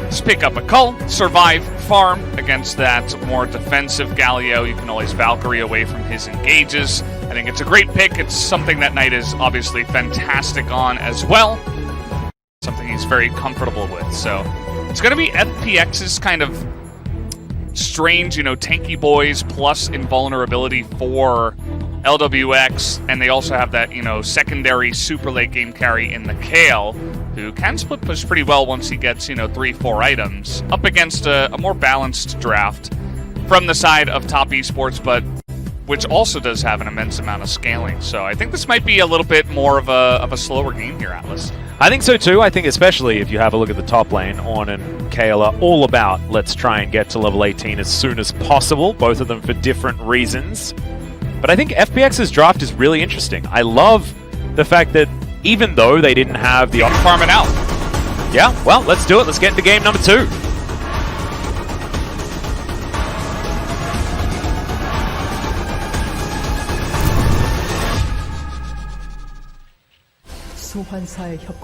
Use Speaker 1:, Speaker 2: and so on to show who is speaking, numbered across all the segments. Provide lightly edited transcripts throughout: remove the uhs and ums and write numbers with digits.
Speaker 1: Just pick up a Cull, survive, farm against that more defensive Galio. You can always Valkyrie away from his engages. I think it's a great pick. It's something that Knight is obviously fantastic on as well. Something he's very comfortable with. So it's going to be FPX's kind of strange, tanky boys plus invulnerability for LWX, and they also have that, secondary super late game carry in the Kale, who can split push pretty well once he gets, 3-4 items, up against a more balanced draft from the side of Top Esports, but which also does have an immense amount of scaling. So I think this might be a little bit more of a slower game here, Atlas.
Speaker 2: I think so too. I think especially if you have a look at the top lane, Ornn and Kale are all about let's try and get to level 18 as soon as possible, both of them for different reasons. But I think FPX's draft is really interesting. I love the fact that even though they didn't have the option...
Speaker 1: Farm it out.
Speaker 2: Yeah, well, let's do it. Let's get into game number 2.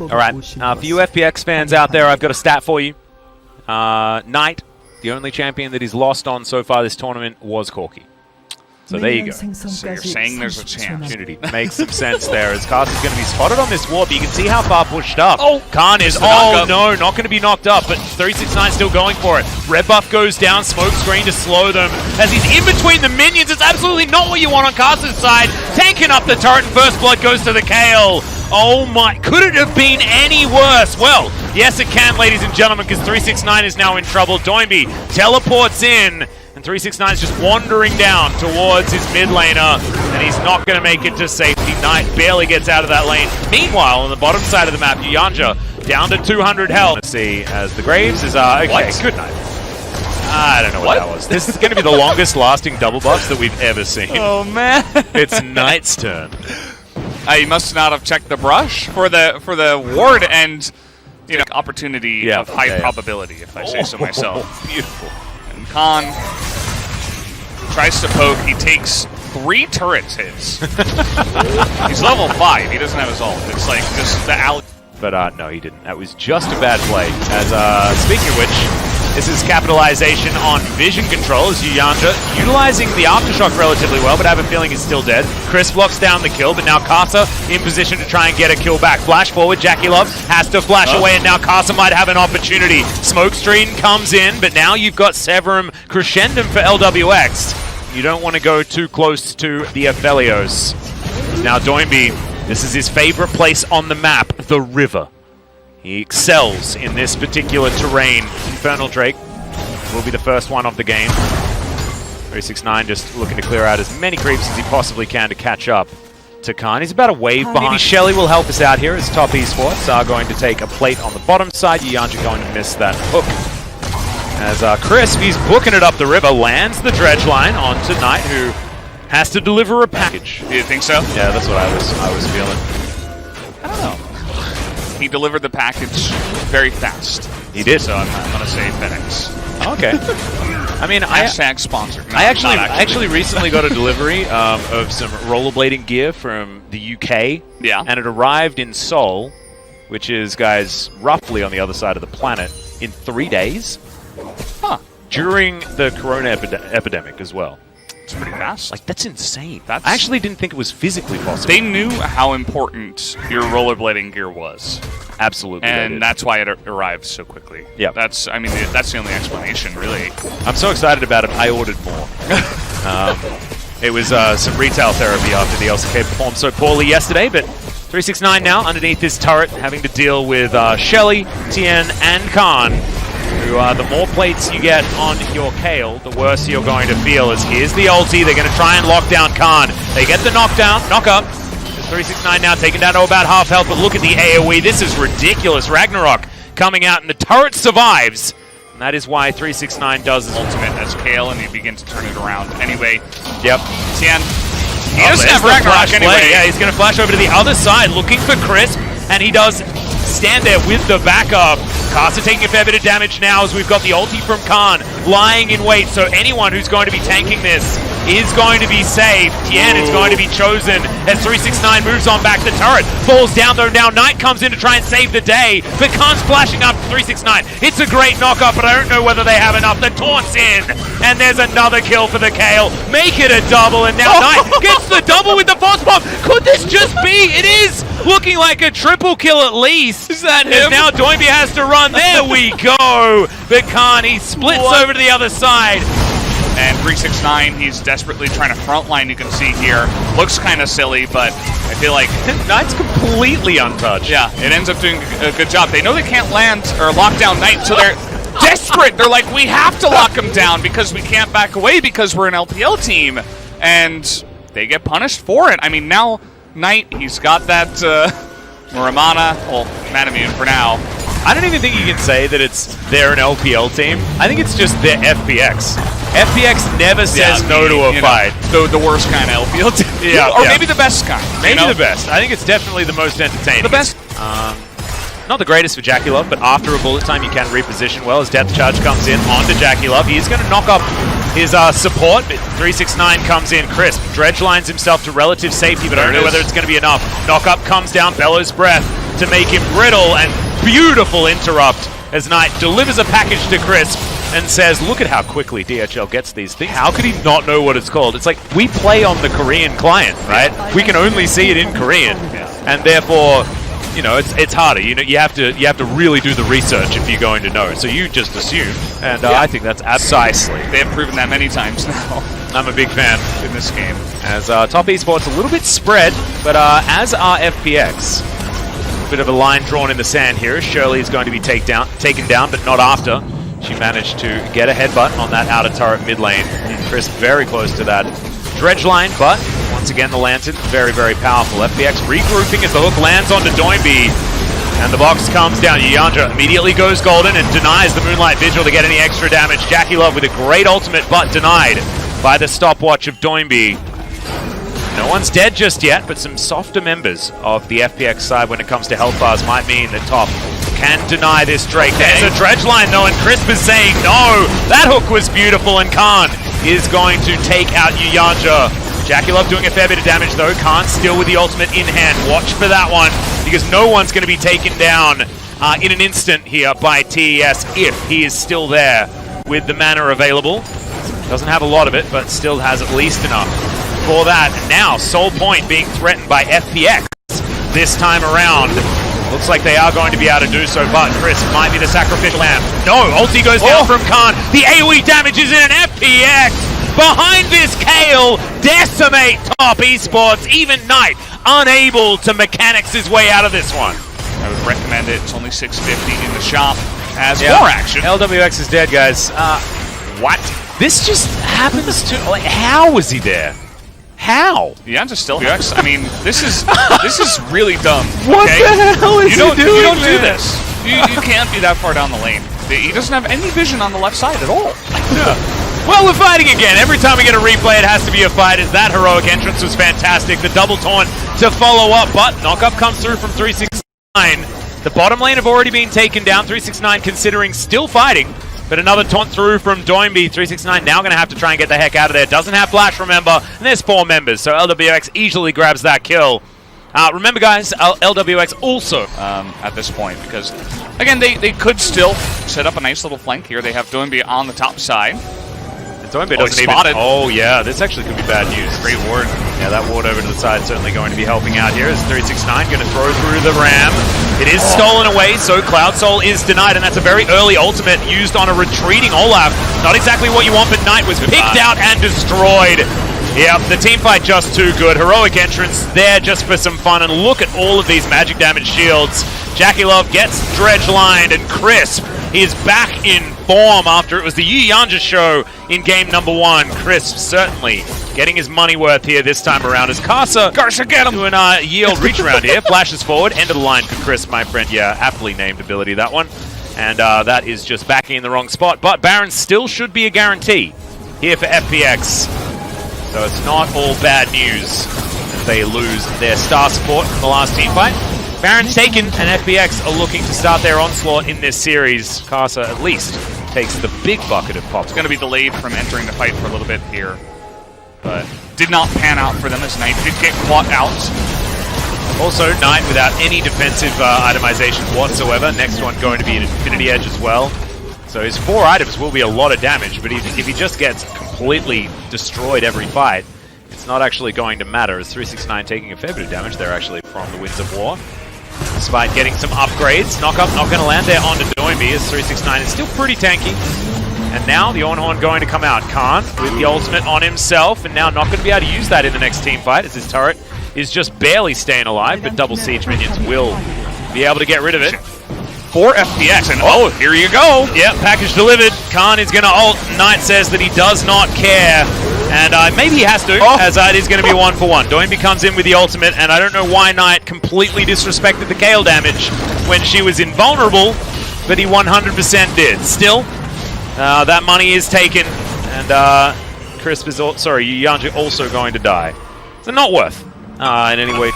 Speaker 2: Alright, for you FPX fans out there, I've got a stat for you. Knight, the only champion that he's lost on so far this tournament was Corki. So there you go.
Speaker 1: So you're saying there's a chance.
Speaker 2: Makes some sense there, as Caster's going to be spotted on this warp. You can see how far pushed up.
Speaker 1: Oh,
Speaker 2: Khan is, no, not going to be knocked up, but 369 still going for it. Red buff goes down, smoke screen to slow them. As he's in between the minions, it's absolutely not what you want on Caster's side. Tanking up the turret, and first blood goes to the Kale. Oh my, could it have been any worse? Well, yes it can, ladies and gentlemen, because 369 is now in trouble. Doinby teleports in, and 369 is just wandering down towards his mid laner, and he's not going to make it to safety. Knight barely gets out of that lane. Meanwhile, on the bottom side of the map, Yanja down to 200 health. Let's see, as the Graves is, okay,
Speaker 1: what?
Speaker 2: Good night. I don't know what that was. This is going to be the longest lasting double buffs that we've ever seen.
Speaker 1: Oh man.
Speaker 2: It's Knight's turn.
Speaker 1: You must not have checked the brush for the ward and opportunity of high probability, if I say so myself.
Speaker 2: Beautiful.
Speaker 1: And Khan tries to poke. He takes 3 turrets hits. He's level 5. He doesn't have his ult. It's like just the alley.
Speaker 2: But no, he didn't. That was just a bad play. As speaking of which, this is capitalization on vision control as Yanja utilizing the aftershock relatively well, but I have a feeling he's still dead. Chris blocks down the kill, but now Casa in position to try and get a kill back. Flash forward, Jackie Love has to flash away, and now Casa might have an opportunity. Smokescreen comes in, but now you've got Severum Crescendum for LWX. You don't want to go too close to the Aphelios. Now Doinby, this is his favorite place on the map, the river. He excels in this particular terrain. Infernal Drake will be the first one of the game. 369 just looking to clear out as many creeps as he possibly can to catch up to Khan. He's about a wave behind. Maybe Shelly will help us out here as Top Esports are going to take a plate on the bottom side. Yanja going to miss that hook. As Crisp, he's booking it up the river, lands the dredge line onto Knight, who has to deliver a package.
Speaker 1: Do you think so?
Speaker 2: Yeah, that's what I was feeling.
Speaker 1: I don't know. He delivered the package very fast.
Speaker 2: He did.
Speaker 1: So I'm going to say FedEx.
Speaker 2: Okay. I mean,
Speaker 1: hashtag sponsored. No,
Speaker 2: I actually recently got a delivery of some rollerblading gear from the UK.
Speaker 1: Yeah.
Speaker 2: And it arrived in Seoul, which is, guys, roughly on the other side of the planet, in 3 days.
Speaker 1: Huh.
Speaker 2: During the corona epidemic as well.
Speaker 1: It's pretty fast.
Speaker 2: Like, that's insane. I actually didn't think it was physically possible.
Speaker 1: They knew how important your rollerblading gear was.
Speaker 2: Absolutely.
Speaker 1: And that's why it arrived so quickly.
Speaker 2: Yeah.
Speaker 1: That's the only explanation, really.
Speaker 2: I'm so excited about it, I ordered more. It was some retail therapy after the LCK performed so poorly yesterday, but 369 now underneath this turret, having to deal with Shelly, Tien, and Khan. Who the more plates you get on your Kale, the worse you're going to feel. As here's the ulti, they're going to try and lock down Khan. They get the knock up. 369 now taken down to about half health, but look at the AoE. This is ridiculous. Ragnarok coming out, and the turret survives. And that is why 369 does his ultimate as Kale, and he begins to turn it around anyway. Yep. Tien. He doesn't have Ragnarok anyway. Yeah, he's going to flash over to the other side, looking for Crisp, and he does stand there with the backup. Casa taking a fair bit of damage now as we've got the ulti from Khan lying in wait, so anyone who's going to be tanking this is going to be saved. Tien is going to be chosen as 369 moves on back. The turret falls down though. Now Knight comes in to try and save the day, but Khan's flashing up to 369. It's a great knock-up, but I don't know whether they have enough. The taunt's in, and there's another kill for the Kale. Make it a double, and now Knight gets the double with the force bomb. Could this just be? It is looking like a triple kill at least.
Speaker 1: Is that him?
Speaker 2: Now Doinby has to run. There we go. But Khan, he splits over to the other side.
Speaker 1: And 369, he's desperately trying to frontline, you can see here. Looks kind of silly, but I feel like...
Speaker 2: Knight's completely untouched.
Speaker 1: Yeah, it ends up doing a good job. They know they can't land or lock down Knight, so they're desperate. They're like, we have to lock him down because we can't back away because we're an LPL team. And they get punished for it. I mean, now Knight, he's got that Muramana, well, Manamune for now.
Speaker 2: I don't even think you can say that they're an LPL team. I think it's just their FPX. FPX never says no to a fight.
Speaker 1: The worst kind of LPL team.
Speaker 2: Yeah,
Speaker 1: or maybe the best kind.
Speaker 2: Maybe the best. I think it's definitely the most entertaining.
Speaker 1: The best.
Speaker 2: Not the greatest for Jackie Love, but after a bullet time, you can reposition well as Death Charge comes in onto Jackie Love. He's going to knock up his support, but 369 comes in crisp. Dredge lines himself to relative safety, but I don't know whether it's going to be enough. Knockup comes down, Bellows Breath to make him brittle, and beautiful interrupt as Knight delivers a package to Crisp and says, look at how quickly DHL gets these things. How could he not know what it's called? It's like, we play on the Korean client, right? We can only see it in Korean, and therefore, you know, it's harder. You know, you have to really do the research if you're going to know. So you just assume, and I think that's precisely.
Speaker 1: They have proven that many times now.
Speaker 2: I'm a big fan
Speaker 1: in this game.
Speaker 2: As Top Esports a little bit spread, but as are FPX. Bit of a line drawn in the sand here. Shirley is going to be taken down, but not after. She managed to get a headbutt on that outer turret mid lane. Chris very close to that dredge line, but once again the Lantern very, very powerful. FPX regrouping as the hook lands onto Doinby. And the box comes down. Yanja immediately goes golden and denies the Moonlight Vigil to get any extra damage. Jackie Love with a great ultimate, but denied by the stopwatch of Doinby. No one's dead just yet, but some softer members of the FPX side when it comes to health bars might mean that Top can deny this Drake. There's a dredge line though, and Crisp is saying no. That hook was beautiful, and Khan is going to take out Yanja. Jackie Love doing a fair bit of damage though. Khan still with the ultimate in hand. Watch for that one, because no one's going to be taken down in an instant here by TES if he is still there with the mana available. Doesn't have a lot of it, but still has at least enough for that. And now Soul Point being threatened by FPX this time around. Looks like they are going to be able to do so, but Chris might be the sacrificial lamb. No, ulti goes down from Khan. The AoE damage is in, an FPX behind this Kale decimate Top Esports. Even Knight unable to mechanics his way out of this one.
Speaker 1: I would recommend it. It's only $6.50 in the shop. As more action.
Speaker 2: LWX is dead, guys. What? This just happens to... Like, how was he there? How?
Speaker 1: Yanza still FPX. I mean, this is really dumb.
Speaker 2: What the hell is he doing?
Speaker 1: You don't do this. You can't be that far down the lane. He doesn't have any vision on the left side at all.
Speaker 2: Yeah. Well, we're fighting again. Every time we get a replay, it has to be a fight, as that heroic entrance was fantastic. The double taunt to follow up, but knockup comes through from 369. The bottom lane have already been taken down. 369 considering still fighting. But another taunt through from Doinby. 369 now going to have to try and get the heck out of there. Doesn't have flash, remember. And there's 4 members, so LWX easily grabs that kill. Remember, guys, LWX also
Speaker 1: at this point, because, again, they could still set up a nice little flank here. They have Doinby on the top side.
Speaker 2: Doinby doesn't even... Oh, yeah, this actually could be bad news. Great ward. Yeah, that ward over to the side certainly going to be helping out here. As 369 going to throw through the ram. It is stolen away, so Cloud Soul is denied, and that's a very early ultimate used on a retreating Olaf. Not exactly what you want, but Knight was picked out and destroyed. Yep, the team fight just too good. Heroic entrance there just for some fun, and look at all of these magic damage shields. Jackie Love gets dredge lined, and Crisp is back in form after it was the Yanja show in game number 1. Crisp certainly getting his money worth here this time around as Garza get him to an yield reach around here. Flashes forward, end of the line for Crisp, my friend. Yeah, aptly named ability, that one. And that is just backing in the wrong spot. But Baron still should be a guarantee here for FPX. So it's not all bad news if they lose their star support from the last team fight. Baron's taken, and FPX are looking to start their onslaught in this series. Karsa at least takes the big bucket of pops.
Speaker 1: It's going to be delayed from entering the fight for a little bit here. but did not pan out for them as Knight did get caught out.
Speaker 2: Also, Knight without any defensive itemization whatsoever. Next one going to be an Infinity Edge as well. So his 4 items will be a lot of damage, but if he just gets completely destroyed every fight, it's not actually going to matter, as 369 taking a fair bit of damage there actually from the Winds of War. Despite getting some upgrades, Knock-Up not going to land there onto Doimby, as 369 is still pretty tanky. And now the Ornhorn going to come out. Khan with the ultimate on himself, and now not going to be able to use that in the next team fight, as his turret is just barely staying alive, but double siege minions will be able to get rid of it.
Speaker 1: 4 FPX, and oh, here you go!
Speaker 2: Yep, package delivered. Khan is going to ult. Knight says that he does not care, and maybe he has to, as it is going to be 1-for-1. Doimby comes in with the ultimate, and I don't know why Knight completely disrespected the Kayle damage when she was invulnerable, but he 100% did. Still, that money is taken, and Crisp is Yanja also going to die. So not worth in any way.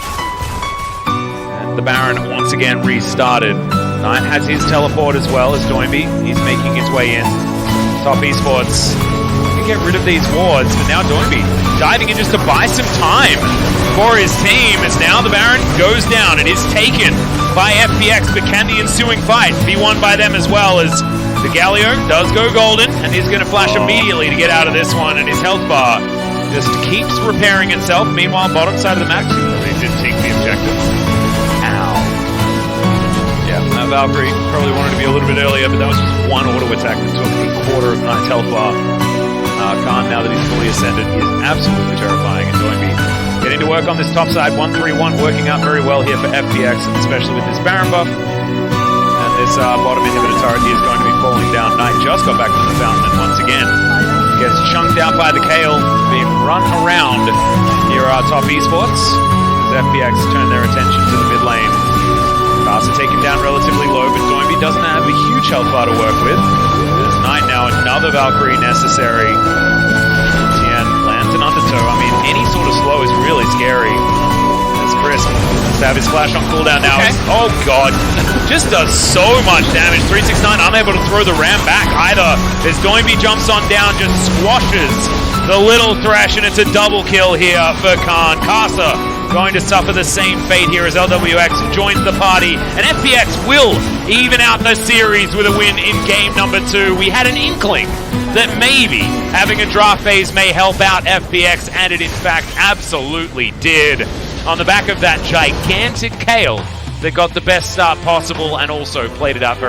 Speaker 2: And the Baron once again restarted. Knight has his teleport as well as Doimby. He's making his way in. Top Esports can get rid of these wards, but now Doimby diving in just to buy some time for his team, as now the Baron goes down and is taken by FPX, but can the ensuing fight be won by them as well, as the Galio does go golden and he's going to flash immediately to get out of this one, and his health bar just keeps repairing itself. Meanwhile, bottom side of the map, they did take the objective. Ow. Yeah, Valkyrie probably wanted to be a little bit earlier, but that was just one auto attack that took a quarter of Knight's health bar. Khan, now that he's fully ascended, is absolutely terrifying, and Doimby getting to work on this top side. 1-3-1 working out very well here for FPX, especially with this Baron buff. And this bottom inhibitor turret here is going to be falling down. Knight just got back from the fountain, and once again gets chunked out by the Kayle, being run around here at Top Esports, as FPX turn their attention to the mid lane. Kasa taken down relatively low, but Doimby doesn't have a huge health bar to work with. There's Knight now, another Valkyrie necessary. Tien lands an undertow. I mean, any sort of slow is really scary. As Chris has to have his flash on cooldown now.
Speaker 1: Okay.
Speaker 2: Oh god, just does so much damage. 369 unable to throw the ram back either, as Doimby jumps on down, just squashes the little Thresh, and it's a double kill here for Khan. Kasa going to suffer the same fate here as LWX joins the party, and FPX will even out the series with a win in game number 2. We had an inkling that maybe having a draft phase may help out FPX, and it in fact absolutely did. On the back of that gigantic Kayle that got the best start possible and also played it out very